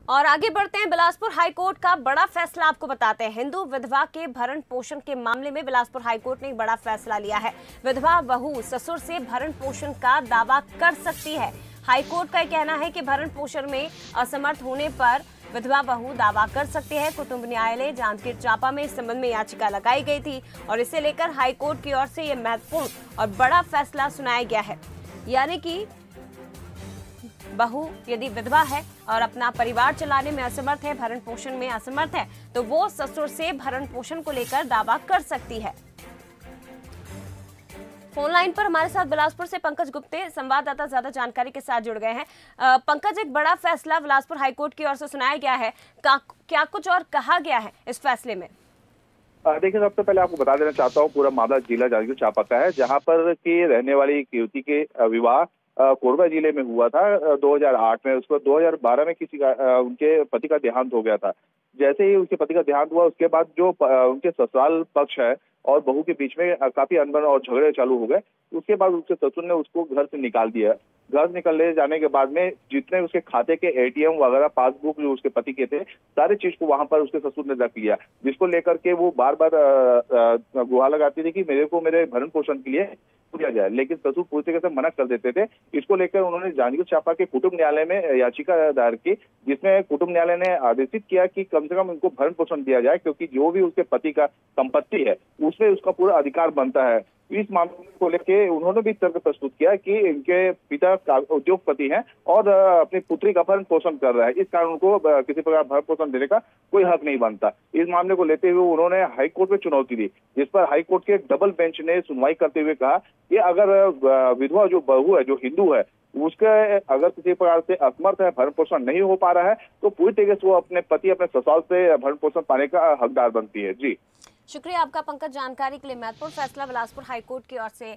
और आगे बढ़ते हैं। बिलासपुर हाईकोर्ट का बड़ा फैसला आपको बताते हैं। हिंदू विधवा के भरण पोषण के मामले में बिलासपुर हाईकोर्ट ने एक बड़ा फैसला लिया है। विधवा बहू ससुर से भरण पोषण का दावा कर सकती है। हाईकोर्ट का कहना है कि भरण पोषण में असमर्थ होने पर विधवा बहू दावा कर सकती है। कुटुंब न्यायालय जांजगीर चांपा में इस संबंध में याचिका लगाई गई थी और इसे लेकर हाईकोर्ट की ओर से यह महत्वपूर्ण और बड़ा फैसला सुनाया गया है। यानी कि बहू यदि विधवा है और अपना परिवार चलाने में असमर्थ है, भरण पोषण में असमर्थ है, तो वो ससुर से भरण पोषण को लेकर दावा कर सकती है। फोन लाइन पर हमारे साथ बिलासपुर से पंकज गुप्ते संवाददाता ज्यादा जानकारी के साथ जुड़ गए हैं। पंकज, एक बड़ा फैसला बिलासपुर हाईकोर्ट की ओर से सुनाया गया है, क्या कुछ और कहा गया है इस फैसले में? देखिए, सबसे पहले आपको बता देना चाहता हूँ, पूरा मामला जिला जांजगीर चांपा का है, जहाँ पर की रहने वाली एक युवती के विवाह कोरबा जिले में हुआ था 2008 में। उसको 2012 में किसी का उनके पति का देहांत हो गया था। जैसे ही उसके पति का देहांत हुआ, उसके बाद जो उनके ससुराल पक्ष है और बहू के बीच में काफी अनबन और झगड़े चालू हो गए। उसके बाद उसके ससुर ने उसको घर से निकाल दिया। घर निकलने जाने के बाद में जितने उसके खाते के एटीएम वगैरह, पासबुक जो उसके पति के थे, सारी चीज को वहां पर उसके ससुर ने रख लिया, जिसको लेकर के वो बार बार गुहार लगाती थी कि मेरे को मेरे भरण पोषण के लिए दिया जाए, लेकिन ससुर पूरी तरीके से मना कर देते थे। इसको लेकर उन्होंने जांजगीर चांपा के कुटुंब न्यायालय में याचिका दायर की, जिसमें कुटुंब न्यायालय ने आदेशित किया कि कम से कम उनको भरण पोषण दिया जाए, क्योंकि जो भी उसके पति का संपत्ति है उसमें उसका पूरा अधिकार बनता है। इस मामले को लेकर उन्होंने भी तर्क प्रस्तुत किया कि इनके पिता उद्योगपति हैं और अपनी पुत्री का भरण पोषण कर रहा है, इस कारण उनको किसी प्रकार भरण पोषण देने का कोई हक नहीं बनता। इस मामले को लेते हुए उन्होंने हाईकोर्ट में चुनौती दी, जिस पर हाईकोर्ट के डबल बेंच ने सुनवाई करते हुए कहा कि अगर विधवा जो बहू है, जो हिंदू है, उसके अगर किसी प्रकार से असमर्थ है, भरण पोषण नहीं हो पा रहा है, तो पूरी तरीके से वो अपने पति, अपने ससुराल से भरण पोषण पाने का हकदार बनती है। जी, शुक्रिया आपका पंकज, जानकारी के लिए। महत्वपूर्ण फैसला बिलासपुर हाईकोर्ट की ओर से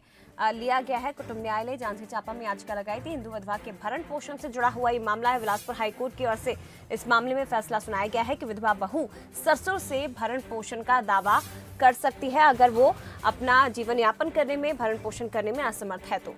लिया गया है। कुटुंब न्यायालय जांजगीर चांपा में याचिका लगाई थी। हिंदू विधवा के भरण पोषण से जुड़ा हुआ ये मामला है। बिलासपुर हाईकोर्ट की ओर से इस मामले में फैसला सुनाया गया है कि विधवा बहू ससुर से भरण पोषण का दावा कर सकती है अगर वो अपना जीवन यापन करने में, भरण पोषण करने में असमर्थ है तो।